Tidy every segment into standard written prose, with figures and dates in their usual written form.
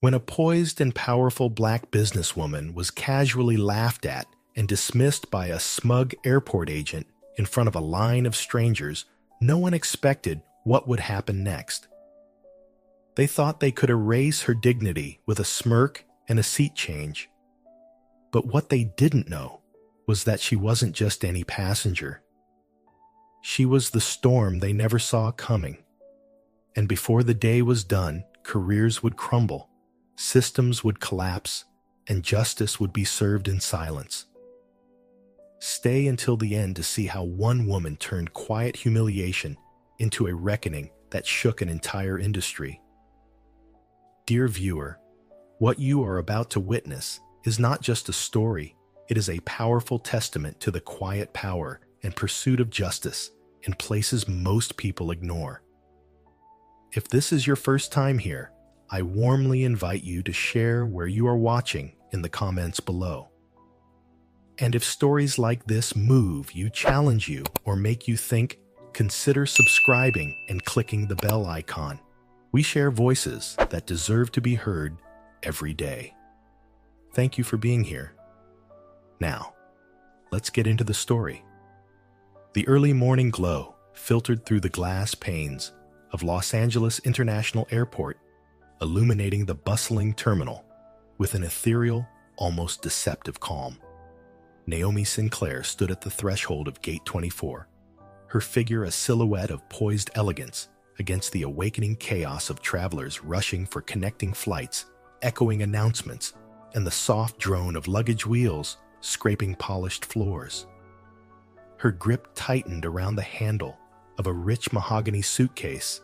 When a poised and powerful black businesswoman was casually laughed at and dismissed by a smug airport agent in front of a line of strangers, no one expected what would happen next. They thought they could erase her dignity with a smirk and a seat change. But what they didn't know was that she wasn't just any passenger. She was the storm they never saw coming. And before the day was done, careers would crumble, systems would collapse, and justice would be served in silence. Stay until the end to see how one woman turned quiet humiliation into a reckoning that shook an entire industry. Dear viewer, what you are about to witness is not just a story, it is a powerful testament to the quiet power and pursuit of justice in places most people ignore. If this is your first time here, I warmly invite you to share where you are watching in the comments below. And if stories like this move you, challenge you, or make you think, consider subscribing and clicking the bell icon. We share voices that deserve to be heard every day. Thank you for being here. Now, let's get into the story. The early morning glow filtered through the glass panes of Los Angeles International Airport, illuminating the bustling terminal with an ethereal, almost deceptive calm. Naomi Sinclair stood at the threshold of Gate 24, her figure a silhouette of poised elegance against the awakening chaos of travelers rushing for connecting flights, echoing announcements, and the soft drone of luggage wheels scraping polished floors. Her grip tightened around the handle of a rich mahogany suitcase,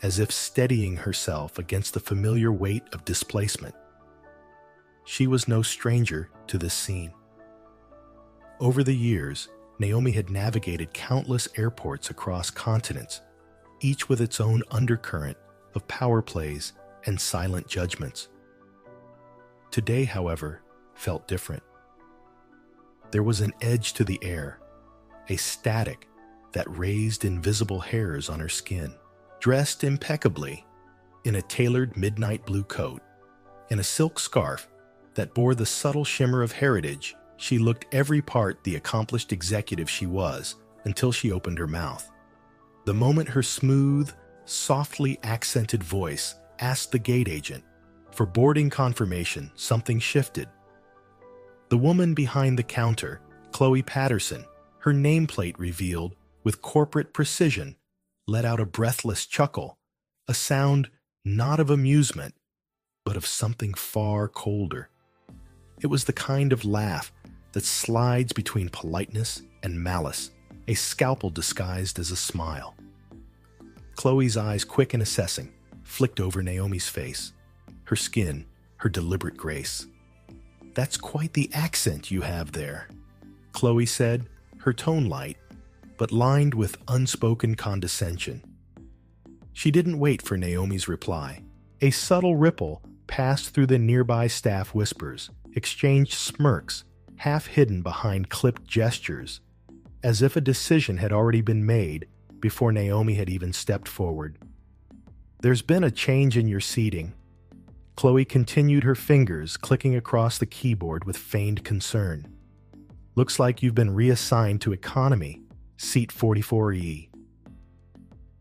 as if steadying herself against the familiar weight of displacement. She was no stranger to this scene. Over the years, Naomi had navigated countless airports across continents, each with its own undercurrent of power plays and silent judgments. Today, however, felt different. There was an edge to the air, a static that raised invisible hairs on her skin. Dressed impeccably in a tailored midnight blue coat and a silk scarf that bore the subtle shimmer of heritage, she looked every part the accomplished executive she was until she opened her mouth. The moment her smooth, softly accented voice asked the gate agent for boarding confirmation, something shifted. The woman behind the counter, Chloe Patterson, her nameplate revealed with corporate precision, let out a breathless chuckle, a sound not of amusement, but of something far colder. It was the kind of laugh that slides between politeness and malice, a scalpel disguised as a smile. Chloe's eyes, quick and assessing, flicked over Naomi's face, her skin, her deliberate grace. "That's quite the accent you have there," Chloe said, her tone light, but lined with unspoken condescension. She didn't wait for Naomi's reply. A subtle ripple passed through the nearby staff whispers, exchanged smirks, half hidden behind clipped gestures, as if a decision had already been made before Naomi had even stepped forward. "There's been a change in your seating." Chloe continued, her fingers clicking across the keyboard with feigned concern. "Looks like you've been reassigned to economy, seat 44E.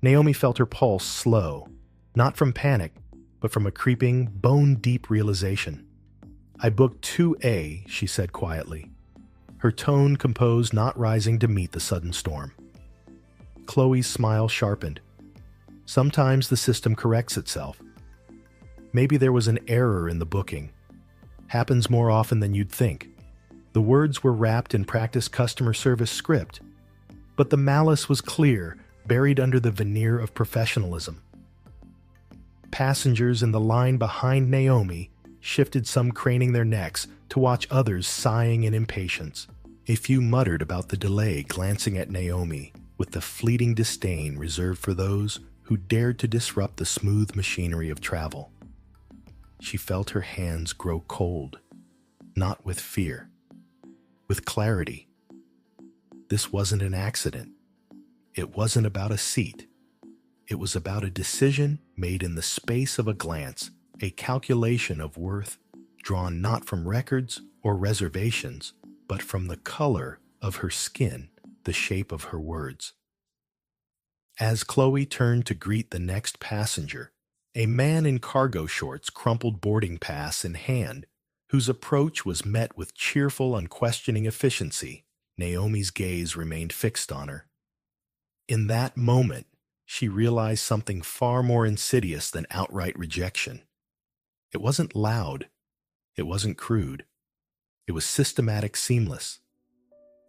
Naomi felt her pulse slow, not from panic, but from a creeping, bone-deep realization. "I booked 2A, she said quietly, her tone composed, not rising to meet the sudden storm. Chloe's smile sharpened. Sometimes the system corrects itself. Maybe there was an error in the booking. Happens more often than you'd think. The words were wrapped in practiced customer service script, but the malice was clear, buried under the veneer of professionalism. Passengers in the line behind Naomi shifted, some craning their necks to watch others sighing in impatience. A few muttered about the delay, glancing at Naomi with the fleeting disdain reserved for those who dared to disrupt the smooth machinery of travel. She felt her hands grow cold, not with fear, with clarity. This wasn't an accident. It wasn't about a seat. It was about a decision made in the space of a glance, a calculation of worth drawn not from records or reservations, but from the color of her skin, the shape of her words. As Chloe turned to greet the next passenger, a man in cargo shorts, crumpled boarding pass in hand, whose approach was met with cheerful, unquestioning efficiency, Naomi's gaze remained fixed on her. In that moment, she realized something far more insidious than outright rejection. It wasn't loud. It wasn't crude. It was systematic, seamless.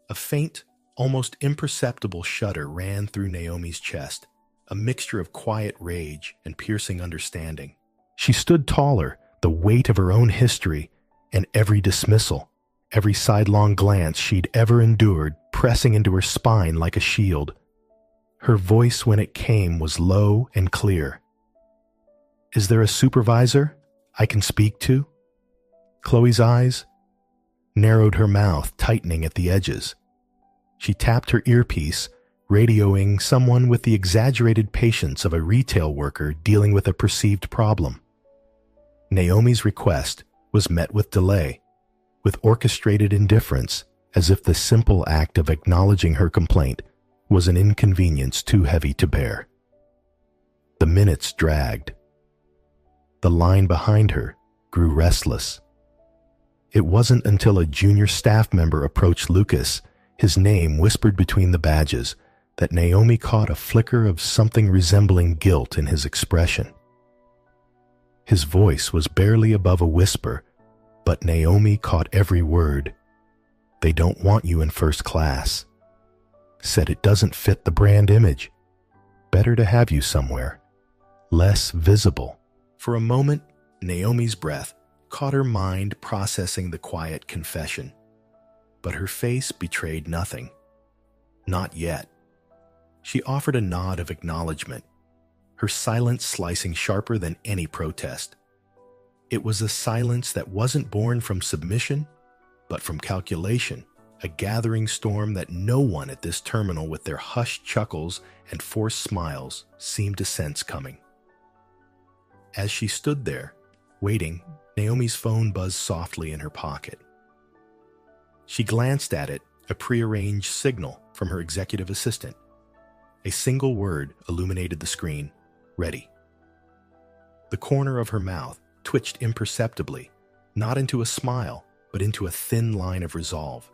A faint, almost imperceptible shudder ran through Naomi's chest, a mixture of quiet rage and piercing understanding. She stood taller, the weight of her own history, and every dismissal, every sidelong glance she'd ever endured, pressing into her spine like a shield. Her voice, when it came, was low and clear. "Is there a supervisor I can speak to?" Chloe's eyes narrowed, her mouth tightening at the edges. She tapped her earpiece, radioing someone with the exaggerated patience of a retail worker dealing with a perceived problem. Naomi's request was met with delay, with orchestrated indifference, as if the simple act of acknowledging her complaint was an inconvenience too heavy to bear. The minutes dragged. The line behind her grew restless. It wasn't until a junior staff member approached Lucas, his name whispered between the badges, that Naomi caught a flicker of something resembling guilt in his expression. His voice was barely above a whisper, but Naomi caught every word. "They don't want you in first class. Said it doesn't fit the brand image. Better to have you somewhere less visible." For a moment, Naomi's breath caught her mind processing the quiet confession. But her face betrayed nothing. Not yet. She offered a nod of acknowledgement, her silence slicing sharper than any protest. It was a silence that wasn't born from submission, but from calculation, a gathering storm that no one at this terminal with their hushed chuckles and forced smiles seemed to sense coming. As she stood there, waiting, Naomi's phone buzzed softly in her pocket. She glanced at it, a prearranged signal from her executive assistant. A single word illuminated the screen: "Ready." The corner of her mouth twitched imperceptibly, not into a smile, but into a thin line of resolve.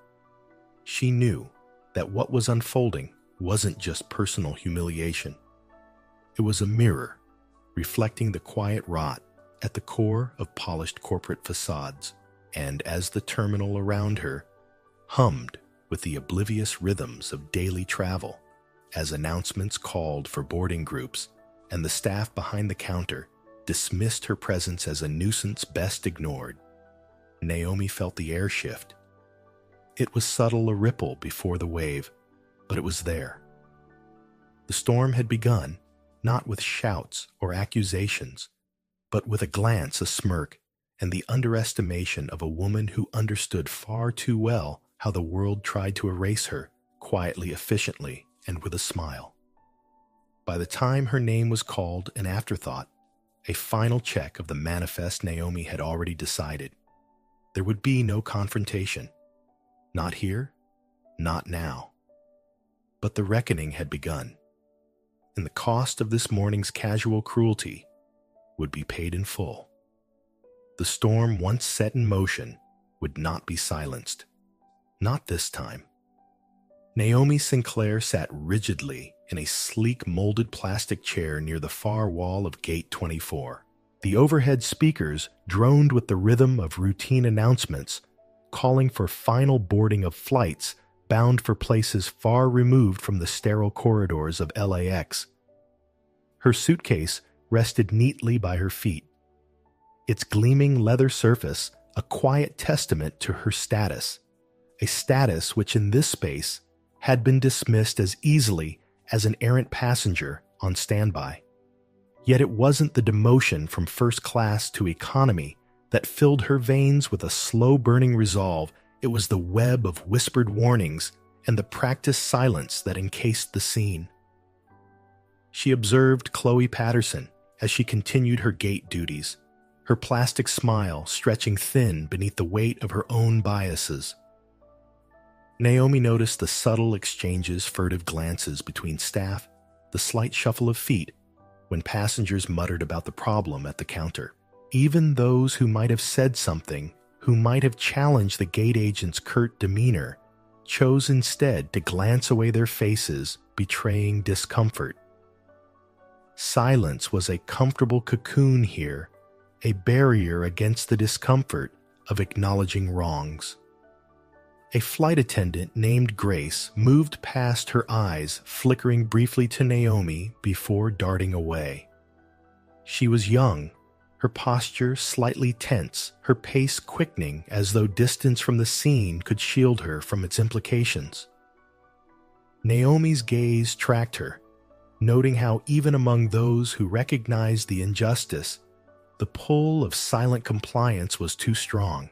She knew that what was unfolding wasn't just personal humiliation. It was a mirror, reflecting the quiet rot at the core of polished corporate facades, and as the terminal around her hummed with the oblivious rhythms of daily travel, as announcements called for boarding groups, and the staff behind the counter dismissed her presence as a nuisance best ignored, Naomi felt the air shift. It was subtle, a ripple before the wave, but it was there. The storm had begun, not with shouts or accusations, but with a glance, a smirk, and the underestimation of a woman who understood far too well how the world tried to erase her, quietly, efficiently, and with a smile. By the time her name was called an afterthought, a final check of the manifest Naomi had already decided. There would be no confrontation. Not here, not now. But the reckoning had begun, and the cost of this morning's casual cruelty would be paid in full. The storm, once set in motion, would not be silenced. Not this time. Naomi Sinclair sat rigidly in a sleek molded plastic chair near the far wall of Gate 24. The overhead speakers droned with the rhythm of routine announcements, calling for final boarding of flights bound for places far removed from the sterile corridors of LAX. Her suitcase rested neatly by her feet, its gleaming leather surface a quiet testament to her status, a status which in this space had been dismissed as easily as an errant passenger on standby. Yet it wasn't the demotion from first class to economy that filled her veins with a slow-burning resolve. It was the web of whispered warnings and the practiced silence that encased the scene. She observed Chloe Patterson as she continued her gate duties, her plastic smile stretching thin beneath the weight of her own biases. Naomi noticed the subtle exchanges, furtive glances between staff, the slight shuffle of feet when passengers muttered about the problem at the counter. Even those who might have said something, who might have challenged the gate agent's curt demeanor, chose instead to glance away their faces, betraying discomfort. Silence was a comfortable cocoon here, a barrier against the discomfort of acknowledging wrongs. A flight attendant named Grace moved past her eyes, flickering briefly to Naomi before darting away. She was young, her posture slightly tense, her pace quickening as though distance from the scene could shield her from its implications. Naomi's gaze tracked her, noting how even among those who recognized the injustice, the pull of silent compliance was too strong.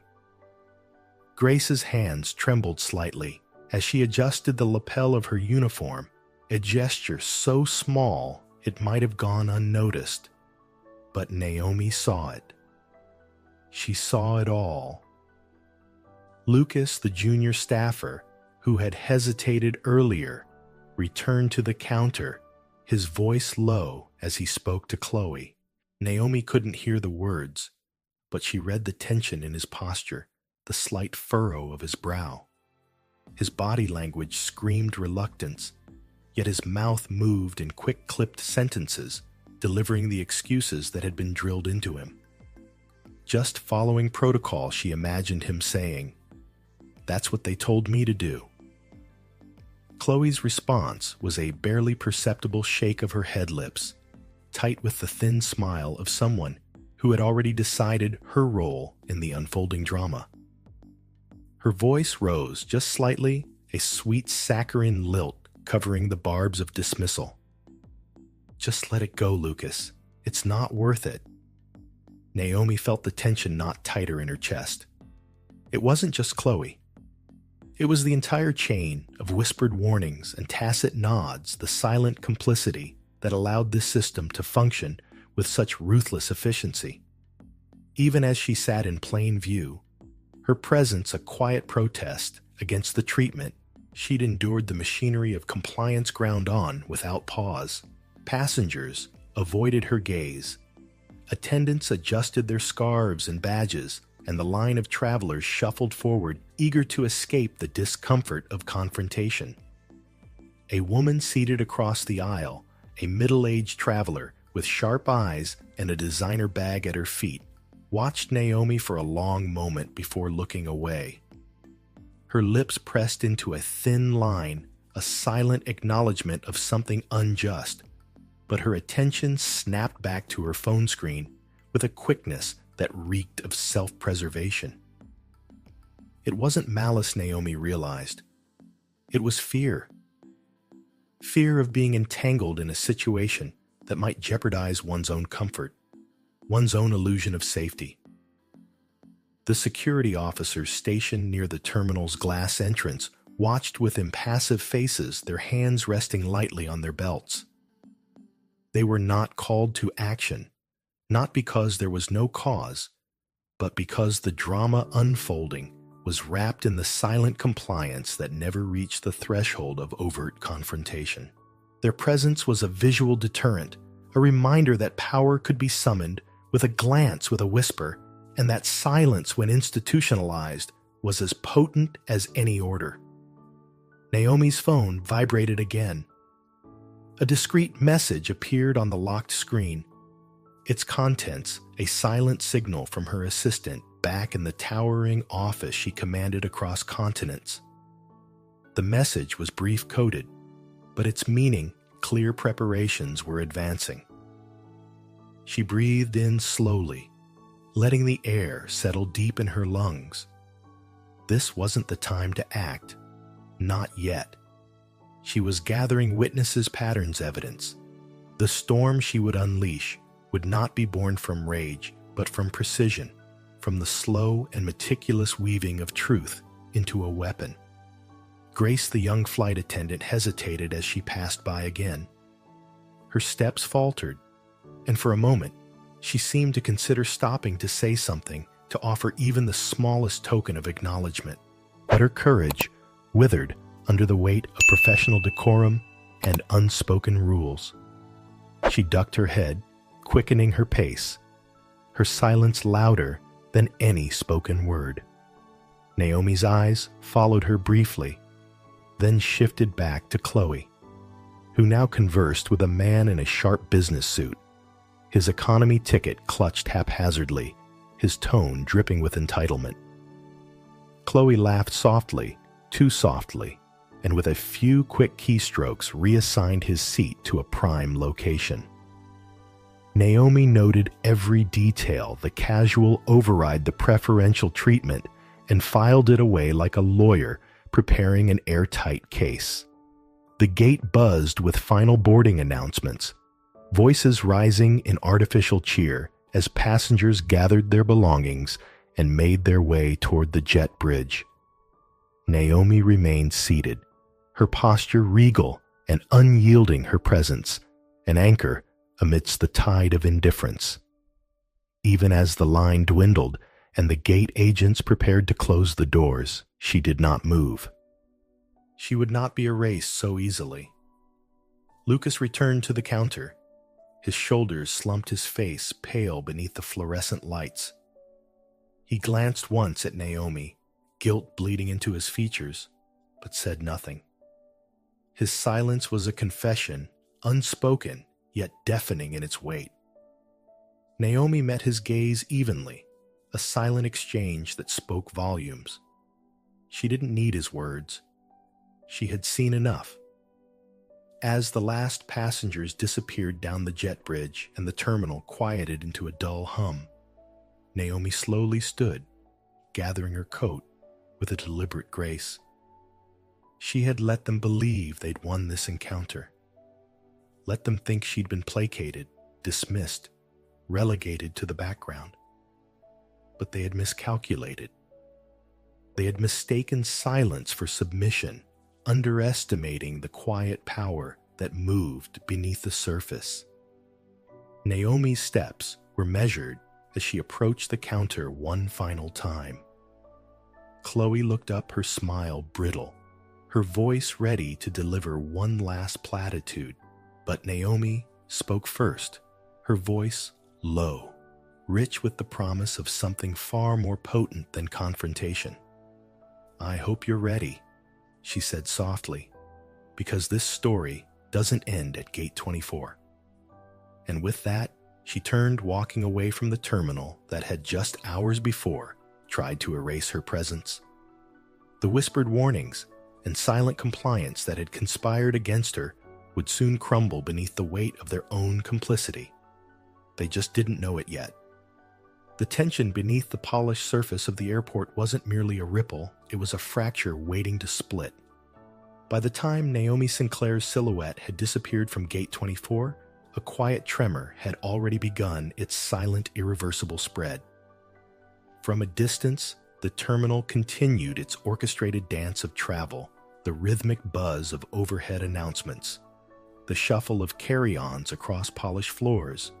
Grace's hands trembled slightly as she adjusted the lapel of her uniform, a gesture so small it might have gone unnoticed. But Naomi saw it. She saw it all. Lucas, the junior staffer, who had hesitated earlier, returned to the counter, his voice low as he spoke to Chloe. Naomi couldn't hear the words, but she read the tension in his posture, the slight furrow of his brow. His body language screamed reluctance, yet his mouth moved in quick-clipped sentences, delivering the excuses that had been drilled into him. Just following protocol, she imagined him saying, "That's what they told me to do." Chloe's response was a barely perceptible shake of her head lips, tight with the thin smile of someone who had already decided her role in the unfolding drama. Her voice rose just slightly, a sweet saccharine lilt covering the barbs of dismissal. "Just let it go, Lucas. It's not worth it." Naomi felt the tension knot tighter in her chest. It wasn't just Chloe. It was the entire chain of whispered warnings and tacit nods, the silent complicity that allowed this system to function with such ruthless efficiency. Even as she sat in plain view, her presence a quiet protest against the treatment she'd endured, the machinery of compliance ground on without pause. Passengers avoided her gaze. Attendants adjusted their scarves and badges, and the line of travelers shuffled forward, eager to escape the discomfort of confrontation. A woman seated across the aisle, a middle-aged traveler with sharp eyes and a designer bag at her feet, watched Naomi for a long moment before looking away. Her lips pressed into a thin line, a silent acknowledgement of something unjust, but her attention snapped back to her phone screen with a quickness that reeked of self-preservation. It wasn't malice, Naomi realized. It was fear. Fear of being entangled in a situation that might jeopardize one's own comfort, one's own illusion of safety. The security officers stationed near the terminal's glass entrance watched with impassive faces, their hands resting lightly on their belts. They were not called to action, not because there was no cause, but because the drama unfolding was wrapped in the silent compliance that never reached the threshold of overt confrontation. Their presence was a visual deterrent, a reminder that power could be summoned with a glance, with a whisper, and that silence, when institutionalized, was as potent as any order. Naomi's phone vibrated again. A discreet message appeared on the locked screen. Its contents, a silent signal from her assistant back in the towering office she commanded across continents. The message was brief-coded, but its meaning, clear preparations were advancing. She breathed in slowly, letting the air settle deep in her lungs. This wasn't the time to act. Not yet. She was gathering witnesses' patterns evidence. The storm she would unleash would not be born from rage, but from precision, from the slow and meticulous weaving of truth into a weapon. Grace, the young flight attendant, hesitated as she passed by again. Her steps faltered, and for a moment, She seemed to consider stopping to say something, to offer even the smallest token of acknowledgement. But her courage withered under the weight of professional decorum and unspoken rules. She ducked her head, quickening her pace, her silence louder than any spoken word. Naomi's eyes followed her briefly, then shifted back to Chloe, who now conversed with a man in a sharp business suit, his economy ticket clutched haphazardly, his tone dripping with entitlement. Chloe laughed softly, too softly, and with a few quick keystrokes reassigned his seat to a prime location. Naomi noted every detail, the casual override, the preferential treatment, and filed it away like a lawyer preparing an airtight case. The gate buzzed with final boarding announcements, voices rising in artificial cheer as passengers gathered their belongings and made their way toward the jet bridge. Naomi remained seated, her posture regal and unyielding, her presence an anchor amidst the tide of indifference. Even as the line dwindled and the gate agents prepared to close the doors, she did not move. She would not be erased so easily. Lucas returned to the counter. His shoulders slumped, his face pale beneath the fluorescent lights. He glanced once at Naomi, guilt bleeding into his features, but said nothing. His silence was a confession, unspoken, yet deafening in its weight. Naomi met his gaze evenly, a silent exchange that spoke volumes. She didn't need his words. She had seen enough. As the last passengers disappeared down the jet bridge and the terminal quieted into a dull hum, Naomi slowly stood, gathering her coat with a deliberate grace. She had let them believe they'd won this encounter. Let them think she'd been placated, dismissed, relegated to the background. But they had miscalculated. They had mistaken silence for submission, underestimating the quiet power that moved beneath the surface. Naomi's steps were measured as she approached the counter one final time. Chloe looked up, her smile brittle, her voice ready to deliver one last platitude. But Naomi spoke first, her voice low, rich with the promise of something far more potent than confrontation. "I hope you're ready," she said softly, "because this story doesn't end at Gate 24. And with that, she turned, walking away from the terminal that had just hours before tried to erase her presence. The whispered warnings and silent compliance that had conspired against her would soon crumble beneath the weight of their own complicity. They just didn't know it yet. The tension beneath the polished surface of the airport wasn't merely a ripple, it was a fracture waiting to split. By the time Naomi Sinclair's silhouette had disappeared from Gate 24, a quiet tremor had already begun its silent, irreversible spread. From a distance, the terminal continued its orchestrated dance of travel, the rhythmic buzz of overhead announcements, the shuffle of carry-ons across polished floors,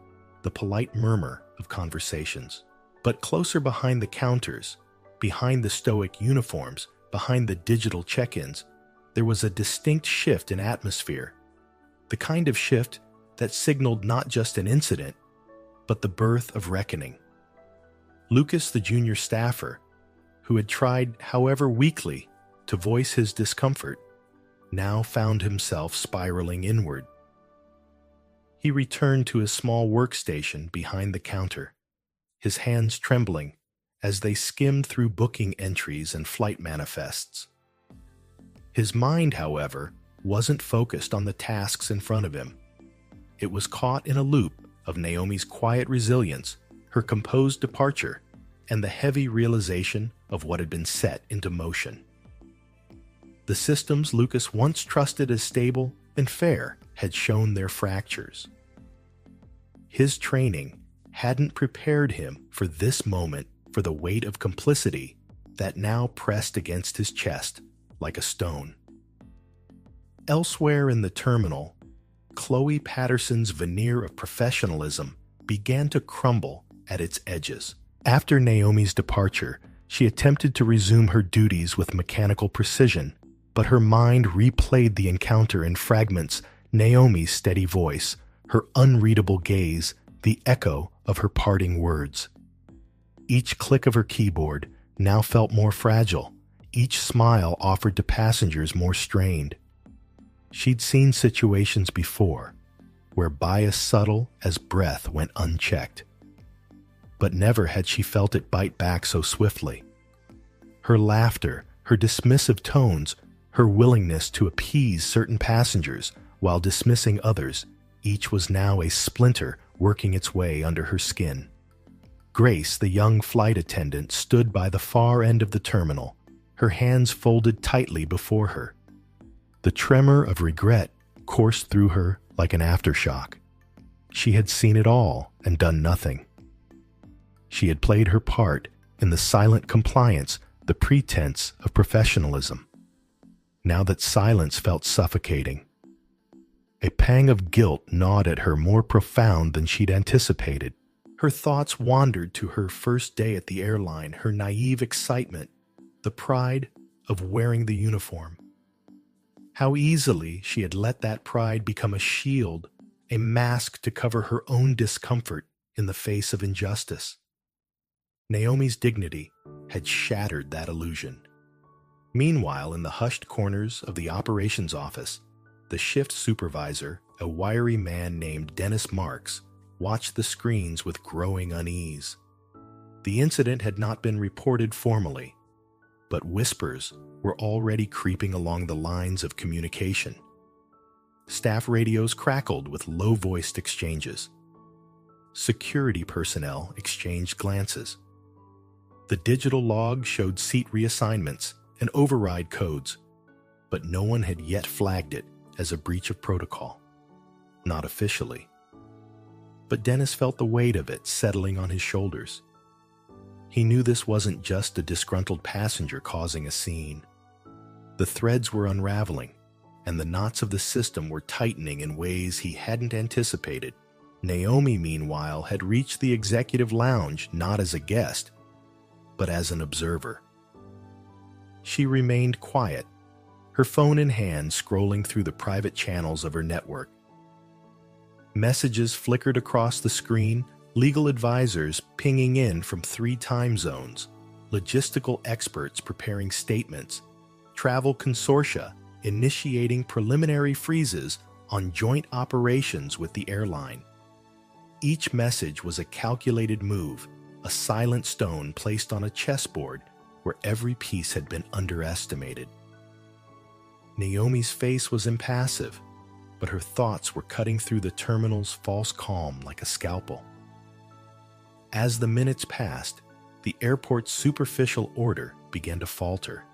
the polite murmur of conversations. But closer behind the counters, behind the stoic uniforms, behind the digital check-ins, there was a distinct shift in atmosphere, the kind of shift that signaled not just an incident, but the birth of reckoning. Lucas, the junior staffer, who had tried, however weakly, to voice his discomfort, now found himself spiraling inward. He returned to his small workstation behind the counter, his hands trembling as they skimmed through booking entries and flight manifests. His mind, however, wasn't focused on the tasks in front of him. It was caught in a loop of Naomi's quiet resilience, her composed departure, and the heavy realization of what had been set into motion. The systems Lucas once trusted as stable and fair had shown their fractures. His training hadn't prepared him for this moment, for the weight of complicity that now pressed against his chest like a stone. Elsewhere in the terminal, Chloe Patterson's veneer of professionalism began to crumble at its edges. After Naomi's departure, she attempted to resume her duties with mechanical precision, but her mind replayed the encounter in fragments: Naomi's steady voice, her unreadable gaze, the echo of her parting words. Each click of her keyboard now felt more fragile. Each smile offered to passengers more strained. She'd seen situations before, where bias subtle as breath went unchecked. But never had she felt it bite back so swiftly. Her laughter, her dismissive tones, her willingness to appease certain passengers while dismissing others, each was now a splinter working its way under her skin. Grace, the young flight attendant, stood by the far end of the terminal, her hands folded tightly before her. The tremor of regret coursed through her like an aftershock. She had seen it all and done nothing. She had played her part in the silent compliance, the pretense of professionalism. Now that silence felt suffocating. A pang of guilt gnawed at her more profound than she'd anticipated. Her thoughts wandered to her first day at the airline, her naive excitement, the pride of wearing the uniform. How easily she had let that pride become a shield, a mask to cover her own discomfort in the face of injustice. Naomi's dignity had shattered that illusion. Meanwhile, in the hushed corners of the operations office, the shift supervisor, a wiry man named Dennis Marks, watched the screens with growing unease. The incident had not been reported formally, but whispers were already creeping along the lines of communication. Staff radios crackled with low-voiced exchanges. Security personnel exchanged glances. The digital log showed seat reassignments and override codes, but no one had yet flagged it as a breach of protocol. Not officially. But Dennis felt the weight of it settling on his shoulders. He knew this wasn't just a disgruntled passenger causing a scene. The threads were unraveling, and the knots of the system were tightening in ways he hadn't anticipated. Naomi, meanwhile, had reached the executive lounge not as a guest, but as an observer. She remained quiet, her phone in hand, scrolling through the private channels of her network. Messages flickered across the screen, legal advisors pinging in from 3 time zones, logistical experts preparing statements, travel consortia initiating preliminary freezes on joint operations with the airline. Each message was a calculated move, a silent stone placed on a chessboard where every piece had been underestimated. Naomi's face was impassive, but her thoughts were cutting through the terminal's false calm like a scalpel. As the minutes passed, the airport's superficial order began to falter.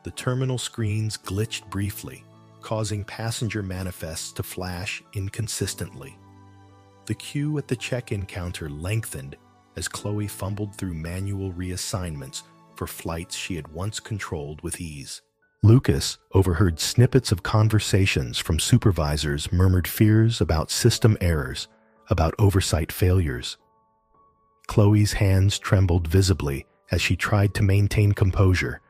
The terminal screens glitched briefly, causing passenger manifests to flash inconsistently. The queue at the check-in counter lengthened as Chloe fumbled through manual reassignments for flights she had once controlled with ease. Lucas overheard snippets of conversations from supervisors murmured fears about system errors, about oversight failures. Chloe's hands trembled visibly as she tried to maintain composure,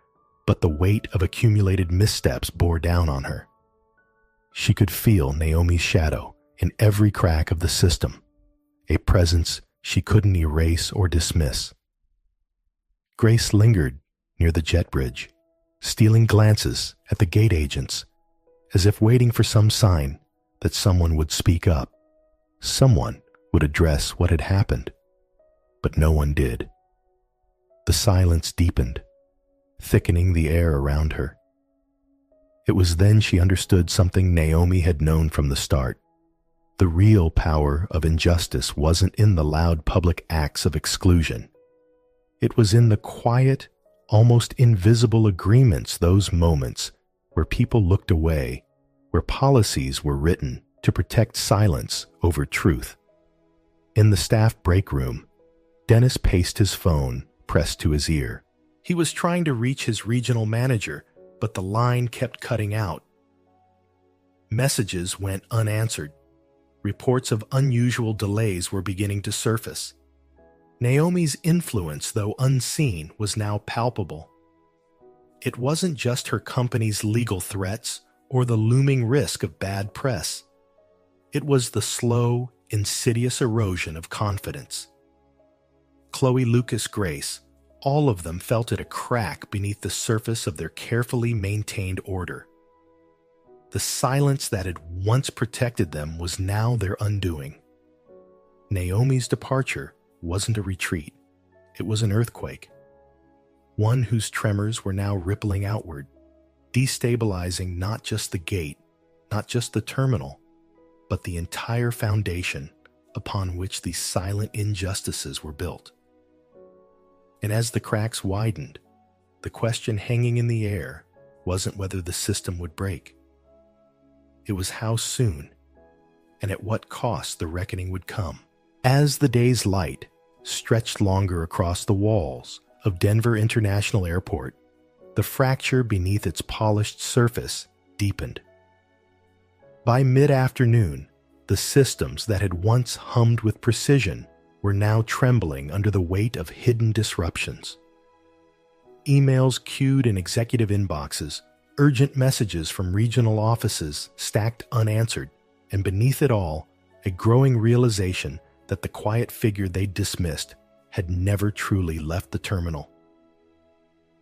but the weight of accumulated missteps bore down on her. She could feel Naomi's shadow in every crack of the system, a presence she couldn't erase or dismiss. Grace lingered near the jet bridge, stealing glances at the gate agents, as if waiting for some sign that someone would speak up, someone would address what had happened. But no one did. The silence deepened, thickening the air around her. It was then she understood something Naomi had known from the start. The real power of injustice wasn't in the loud public acts of exclusion. It was in the quiet, almost invisible agreements, those moments where people looked away, where policies were written to protect silence over truth. In the staff break room, Dennis paced his phone, pressed to his ear. He was trying to reach his regional manager, but the line kept cutting out. Messages went unanswered. Reports of unusual delays were beginning to surface. Naomi's influence, though unseen, was now palpable. It wasn't just her company's legal threats or the looming risk of bad press. It was the slow, insidious erosion of confidence. Chloe, Lucas, Grace, all of them felt it a crack beneath the surface of their carefully maintained order. The silence that had once protected them was now their undoing. Naomi's departure wasn't a retreat. It was an earthquake. One whose tremors were now rippling outward, destabilizing not just the gate, not just the terminal, but the entire foundation upon which these silent injustices were built. And as the cracks widened, the question hanging in the air wasn't whether the system would break. It was how soon and at what cost the reckoning would come. As the day's light stretched longer across the walls of Denver International Airport, the fracture beneath its polished surface deepened. By mid-afternoon, the systems that had once hummed with precision were now trembling under the weight of hidden disruptions. Emails queued in executive inboxes, urgent messages from regional offices stacked unanswered, and beneath it all, a growing realization that the quiet figure they'd dismissed had never truly left the terminal.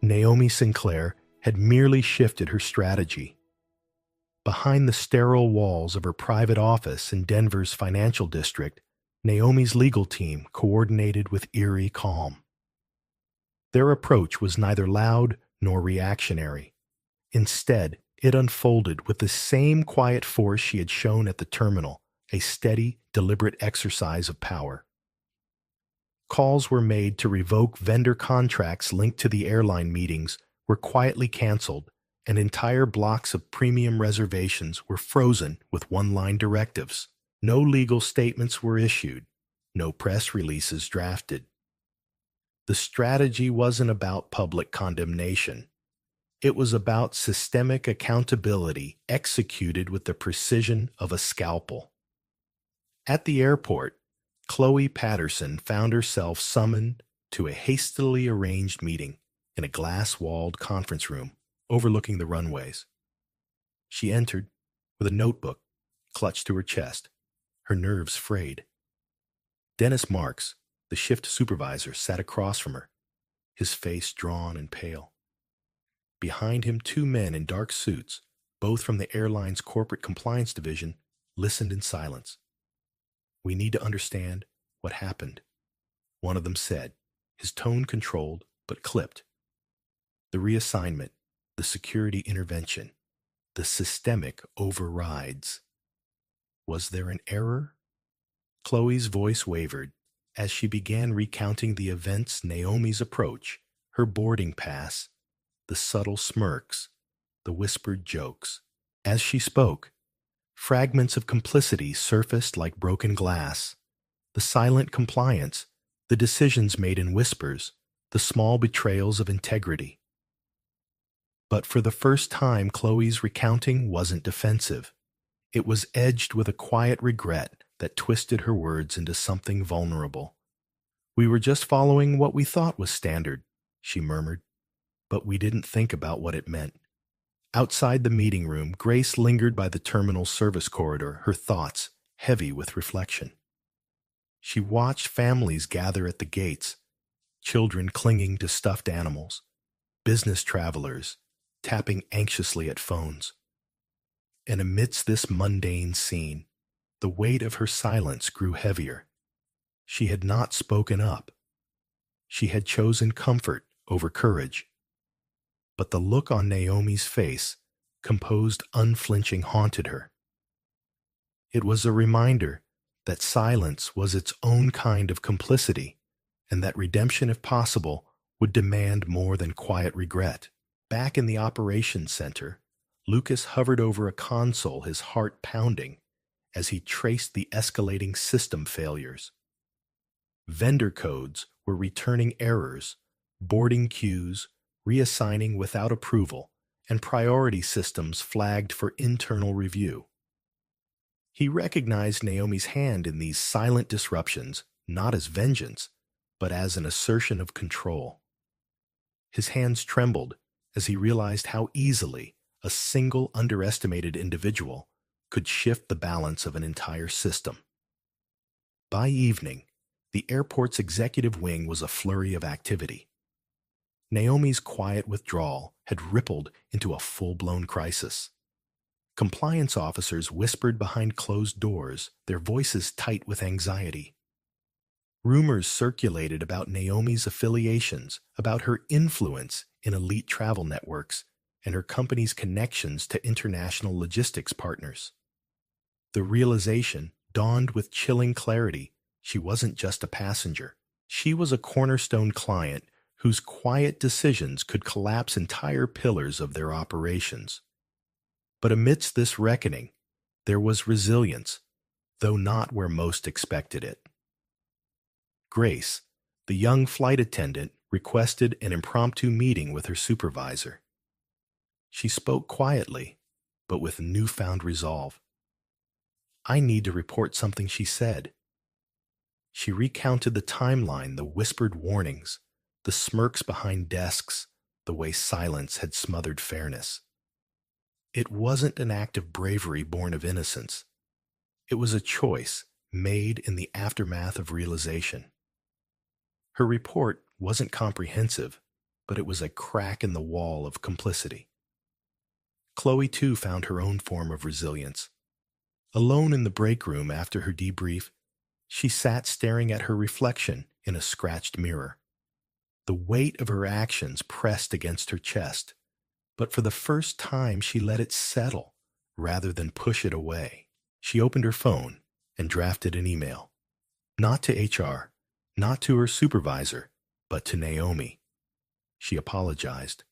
Naomi Sinclair had merely shifted her strategy. Behind the sterile walls of her private office in Denver's financial district, Naomi's legal team coordinated with eerie calm. Their approach was neither loud nor reactionary. Instead, it unfolded with the same quiet force she had shown at the terminal, a steady, deliberate exercise of power. Calls were made to revoke vendor contracts linked to the airline meetings were quietly canceled, and entire blocks of premium reservations were frozen with one-line directives. No legal statements were issued, no press releases drafted. The strategy wasn't about public condemnation. It was about systemic accountability executed with the precision of a scalpel. At the airport, Chloe Patterson found herself summoned to a hastily arranged meeting in a glass-walled conference room overlooking the runways. She entered with a notebook clutched to her chest, her nerves frayed. Dennis Marks, the shift supervisor, sat across from her, his face drawn and pale. Behind him, two men in dark suits, both from the airline's corporate compliance division, listened in silence. "We need to understand what happened," one of them said, his tone controlled but clipped. "The reassignment, the security intervention, the systemic overrides. Was there an error?" Chloe's voice wavered as she began recounting the events: Naomi's approach, her boarding pass, the subtle smirks, the whispered jokes. As she spoke, fragments of complicity surfaced like broken glass. The silent compliance, the decisions made in whispers, the small betrayals of integrity. But for the first time, Chloe's recounting wasn't defensive. It was edged with a quiet regret that twisted her words into something vulnerable. "We were just following what we thought was standard," she murmured, "but we didn't think about what it meant." Outside the meeting room, Grace lingered by the terminal service corridor, her thoughts heavy with reflection. She watched families gather at the gates, children clinging to stuffed animals, business travelers tapping anxiously at phones. And amidst this mundane scene, the weight of her silence grew heavier. She had not spoken up. She had chosen comfort over courage. But the look on Naomi's face, composed, unflinching, haunted her. It was a reminder that silence was its own kind of complicity, and that redemption, if possible, would demand more than quiet regret. Back in the operations center, Lucas hovered over a console, his heart pounding, as he traced the escalating system failures. Vendor codes were returning errors, boarding queues, reassigning without approval, and priority systems flagged for internal review. He recognized Naomi's hand in these silent disruptions not as vengeance, but as an assertion of control. His hands trembled as he realized how easily a single underestimated individual could shift the balance of an entire system. By evening, the airport's executive wing was a flurry of activity. Naomi's quiet withdrawal had rippled into a full-blown crisis. Compliance officers whispered behind closed doors, their voices tight with anxiety. Rumors circulated about Naomi's affiliations, about her influence in elite travel networks, and her company's connections to international logistics partners. The realization dawned with chilling clarity. She wasn't just a passenger. She was a cornerstone client whose quiet decisions could collapse entire pillars of their operations. But amidst this reckoning, there was resilience, though not where most expected it. Grace, the young flight attendant, requested an impromptu meeting with her supervisor. She spoke quietly, but with newfound resolve. "I need to report something," she said. She recounted the timeline, the whispered warnings, the smirks behind desks, the way silence had smothered fairness. It wasn't an act of bravery born of innocence. It was a choice made in the aftermath of realization. Her report wasn't comprehensive, but it was a crack in the wall of complicity. Chloe, too, found her own form of resilience. Alone in the break room after her debrief, she sat staring at her reflection in a scratched mirror. The weight of her actions pressed against her chest, but for the first time she let it settle rather than push it away. She opened her phone and drafted an email. Not to HR, not to her supervisor, but to Naomi. She apologized.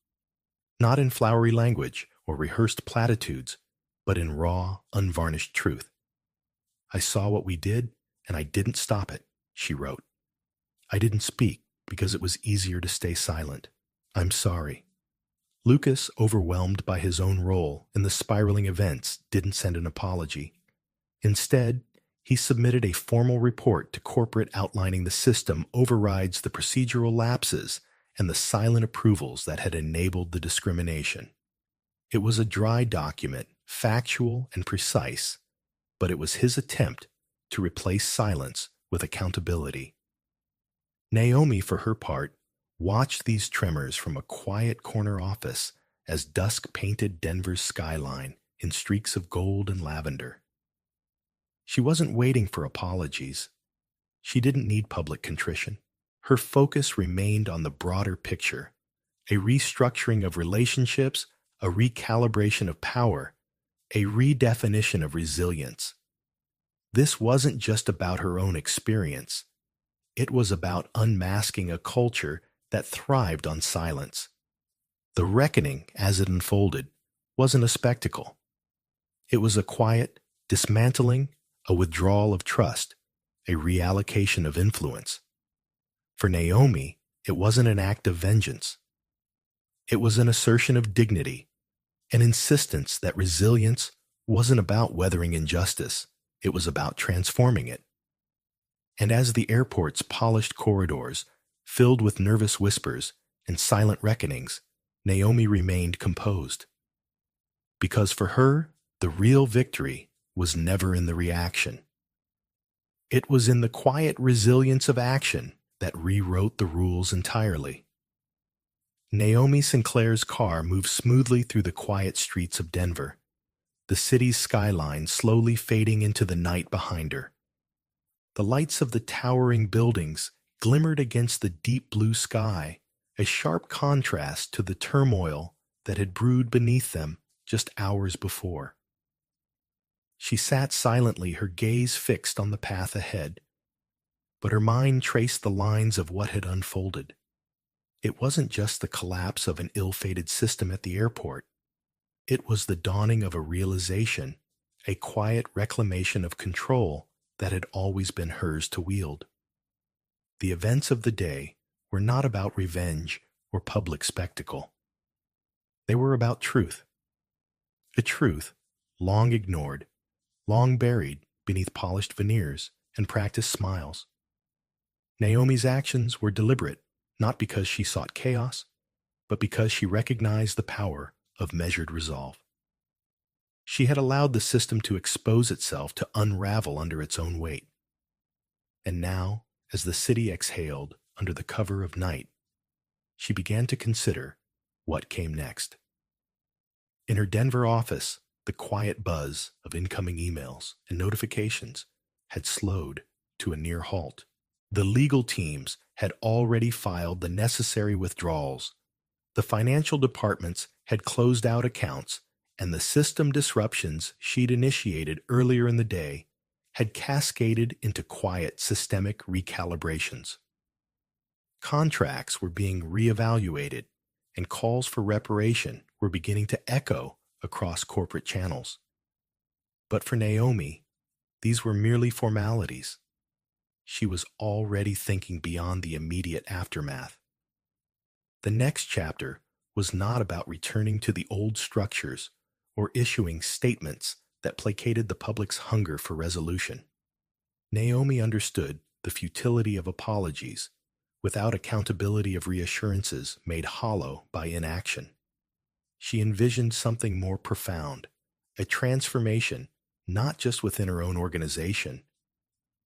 Not in flowery language or rehearsed platitudes, but in raw, unvarnished truth. "I saw what we did, and I didn't stop it," she wrote. "I didn't speak because it was easier to stay silent. I'm sorry." Lucas, overwhelmed by his own role in the spiraling events, didn't send an apology. Instead, he submitted a formal report to corporate outlining the system overrides the procedural lapses and the silent approvals that had enabled the discrimination. It was a dry document, factual and precise, but it was his attempt to replace silence with accountability. Naomi, for her part, watched these tremors from a quiet corner office as dusk painted Denver's skyline in streaks of gold and lavender. She wasn't waiting for apologies. She didn't need public contrition. Her focus remained on the broader picture, a restructuring of relationships, a recalibration of power, a redefinition of resilience. This wasn't just about her own experience. It was about unmasking a culture that thrived on silence. The reckoning, as it unfolded, wasn't a spectacle. It was a quiet dismantling, a withdrawal of trust, a reallocation of influence. For Naomi, it wasn't an act of vengeance. It was an assertion of dignity, an insistence that resilience wasn't about weathering injustice, it was about transforming it. And as the airport's polished corridors filled with nervous whispers and silent reckonings, Naomi remained composed. Because for her, the real victory was never in the reaction. It was in the quiet resilience of action that rewrote the rules entirely. Naomi Sinclair's car moved smoothly through the quiet streets of Denver, the city's skyline slowly fading into the night behind her. The lights of the towering buildings glimmered against the deep blue sky, a sharp contrast to the turmoil that had brewed beneath them just hours before. She sat silently, her gaze fixed on the path ahead, but her mind traced the lines of what had unfolded. It wasn't just the collapse of an ill-fated system at the airport. It was the dawning of a realization, a quiet reclamation of control that had always been hers to wield. The events of the day were not about revenge or public spectacle. They were about truth. A truth long ignored, long buried beneath polished veneers and practiced smiles. Naomi's actions were deliberate, not because she sought chaos, but because she recognized the power of measured resolve. She had allowed the system to expose itself to unravel under its own weight. And now, as the city exhaled under the cover of night, she began to consider what came next. In her Denver office, the quiet buzz of incoming emails and notifications had slowed to a near halt. The legal teams had already filed the necessary withdrawals. The financial departments had closed out accounts, and the system disruptions she'd initiated earlier in the day had cascaded into quiet systemic recalibrations. Contracts were being reevaluated, and calls for reparation were beginning to echo across corporate channels. But for Naomi, these were merely formalities. She was already thinking beyond the immediate aftermath. The next chapter was not about returning to the old structures or issuing statements that placated the public's hunger for resolution. Naomi understood the futility of apologies without accountability of reassurances made hollow by inaction. She envisioned something more profound, a transformation not just within her own organization,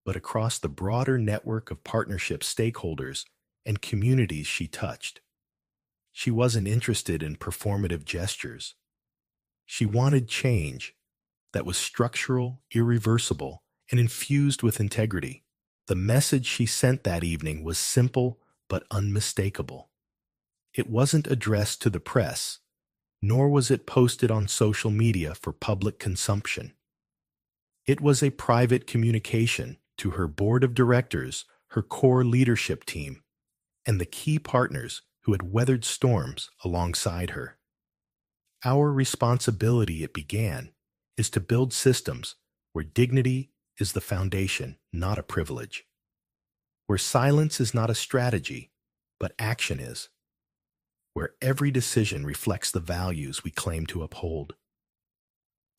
but across the broader network of partnership stakeholders and communities she touched. She wasn't interested in performative gestures. She wanted change that was structural, irreversible, and infused with integrity. The message she sent that evening was simple but unmistakable. It wasn't addressed to the press, nor was it posted on social media for public consumption. It was a private communication to her board of directors, her core leadership team, and the key partners who had weathered storms alongside her. Our responsibility, it began, is to build systems where dignity is the foundation, not a privilege. Where silence is not a strategy, but action is. Where every decision reflects the values we claim to uphold.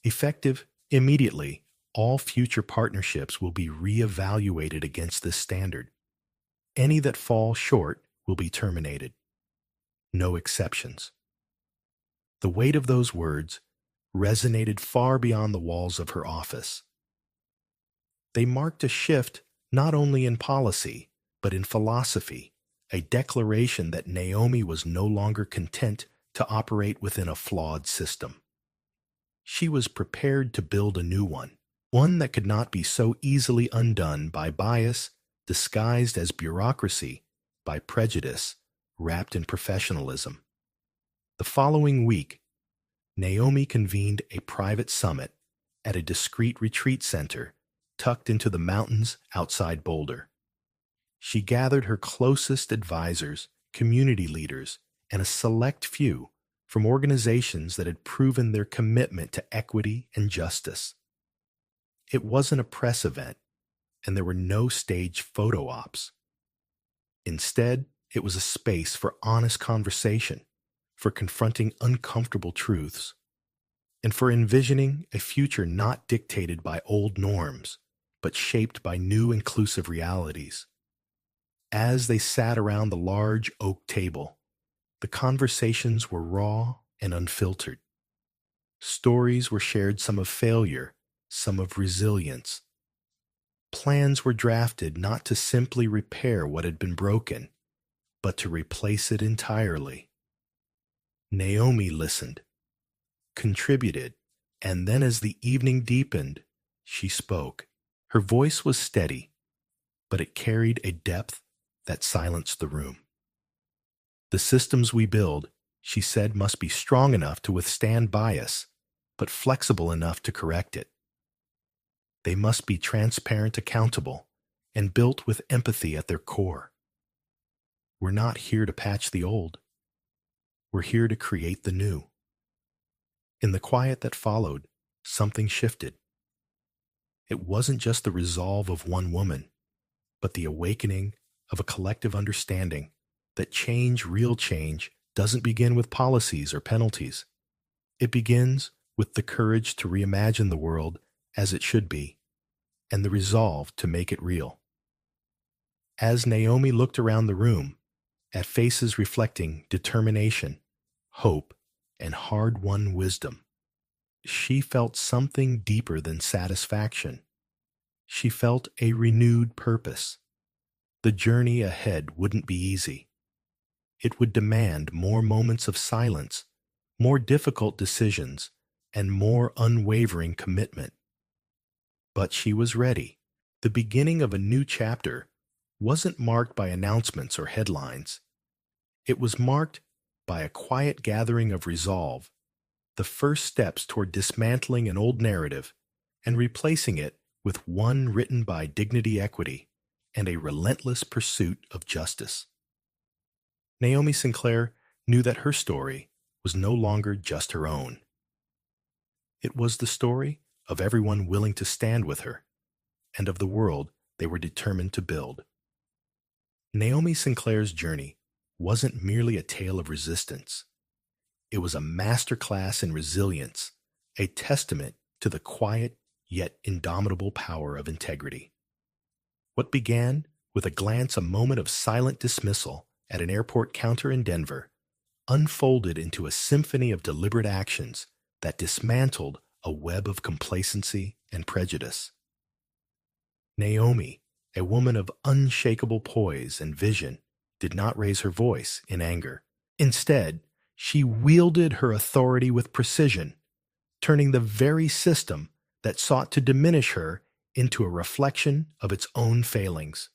Effective immediately, all future partnerships will be reevaluated against this standard. Any that fall short will be terminated. No exceptions. The weight of those words resonated far beyond the walls of her office. They marked a shift not only in policy, but in philosophy, a declaration that Naomi was no longer content to operate within a flawed system. She was prepared to build a new one that could not be so easily undone by bias, disguised as bureaucracy, by prejudice, wrapped in professionalism. The following week, Naomi convened a private summit at a discreet retreat center tucked into the mountains outside Boulder. She gathered her closest advisors, community leaders, and a select few from organizations that had proven their commitment to equity and justice. It wasn't a press event, and there were no staged photo ops. Instead, it was a space for honest conversation, for confronting uncomfortable truths, and for envisioning a future not dictated by old norms, but shaped by new inclusive realities. As they sat around the large oak table, the conversations were raw and unfiltered. Stories were shared, some of failure, some of resilience. Plans were drafted not to simply repair what had been broken, but to replace it entirely. Naomi listened, contributed, and then as the evening deepened, she spoke. Her voice was steady, but it carried a depth that silenced the room. The systems we build, she said, must be strong enough to withstand bias, but flexible enough to correct it. They must be transparent, accountable, and built with empathy at their core. We're not here to patch the old. We're here to create the new. In the quiet that followed, something shifted. It wasn't just the resolve of one woman, but the awakening of a collective understanding that change, real change, doesn't begin with policies or penalties. It begins with the courage to reimagine the world as it should be, and the resolve to make it real. As Naomi looked around the room, at faces reflecting determination, hope, and hard-won wisdom, she felt something deeper than satisfaction. She felt a renewed purpose. The journey ahead wouldn't be easy. It would demand more moments of silence, more difficult decisions, and more unwavering commitment. But she was ready. The beginning of a new chapter wasn't marked by announcements or headlines. It was marked by a quiet gathering of resolve, the first steps toward dismantling an old narrative and replacing it with one written by dignity, equity, and a relentless pursuit of justice. Naomi Sinclair knew that her story was no longer just her own. It was the story of everyone willing to stand with her and of the world they were determined to build. Naomi Sinclair's journey wasn't merely a tale of resistance. It was a masterclass in resilience, a testament to the quiet yet indomitable power of integrity. What began with a moment of silent dismissal at an airport counter in Denver, unfolded into a symphony of deliberate actions that dismantled a web of complacency and prejudice. Naomi, a woman of unshakable poise and vision, did not raise her voice in anger. Instead, she wielded her authority with precision, turning the very system that sought to diminish her into a reflection of its own failings.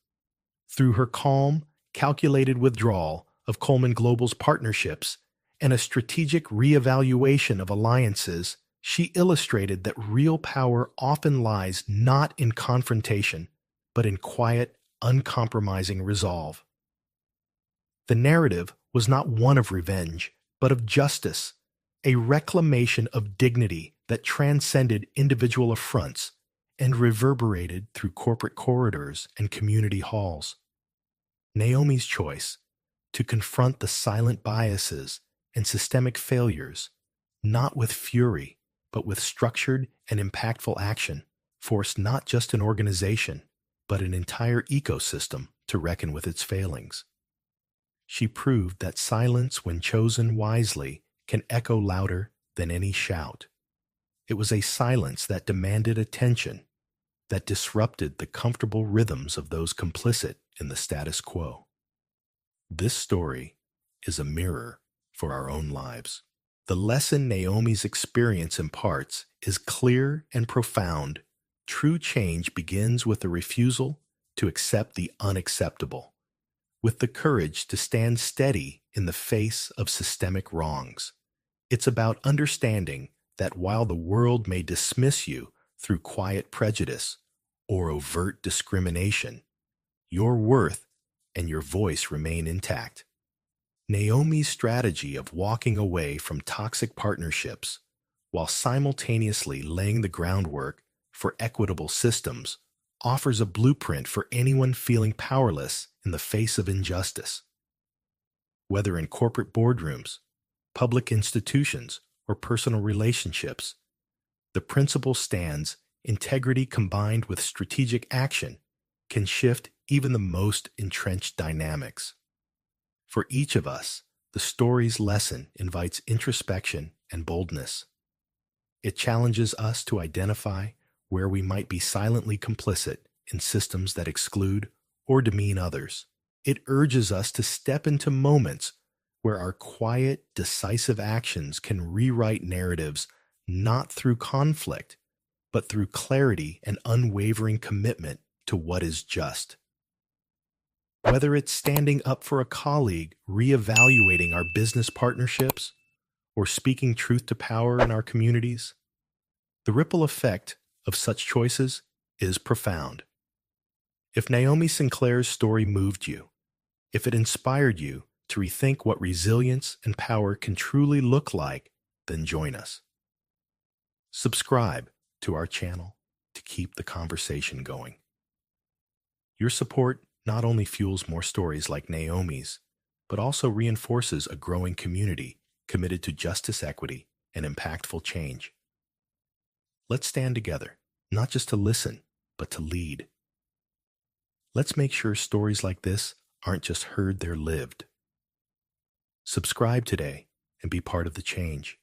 Through her calm, calculated withdrawal of Coleman Global's partnerships and a strategic reevaluation of alliances, she illustrated that real power often lies not in confrontation, but in quiet, uncompromising resolve. The narrative was not one of revenge, but of justice, a reclamation of dignity that transcended individual affronts and reverberated through corporate corridors and community halls. Naomi's choice to confront the silent biases and systemic failures, not with fury, but with structured and impactful action, forced not just an organization, but an entire ecosystem to reckon with its failings. She proved that silence, when chosen wisely, can echo louder than any shout. It was a silence that demanded attention, that disrupted the comfortable rhythms of those complicit in the status quo. This story is a mirror for our own lives. The lesson Naomi's experience imparts is clear and profound. True change begins with the refusal to accept the unacceptable, with the courage to stand steady in the face of systemic wrongs. It's about understanding that while the world may dismiss you through quiet prejudice or overt discrimination, your worth and your voice remain intact. Naomi's strategy of walking away from toxic partnerships while simultaneously laying the groundwork for equitable systems offers a blueprint for anyone feeling powerless in the face of injustice. Whether in corporate boardrooms, public institutions, or personal relationships, the principle stands: integrity combined with strategic action can shift even the most entrenched dynamics. For each of us, the story's lesson invites introspection and boldness. It challenges us to identify where we might be silently complicit in systems that exclude or demean others. It urges us to step into moments where our quiet, decisive actions can rewrite narratives not through conflict, but through clarity and unwavering commitment to what is just. Whether it's standing up for a colleague, reevaluating our business partnerships, or speaking truth to power in our communities, the ripple effect of such choices is profound. If Naomi Sinclair's story moved you, if it inspired you to rethink what resilience and power can truly look like, then join us. Subscribe to our channel to keep the conversation going. Your support not only fuels more stories like Naomi's, but also reinforces a growing community committed to justice, equity, and impactful change. Let's stand together, not just to listen, but to lead. Let's make sure stories like this aren't just heard, they're lived. Subscribe today and be part of the change.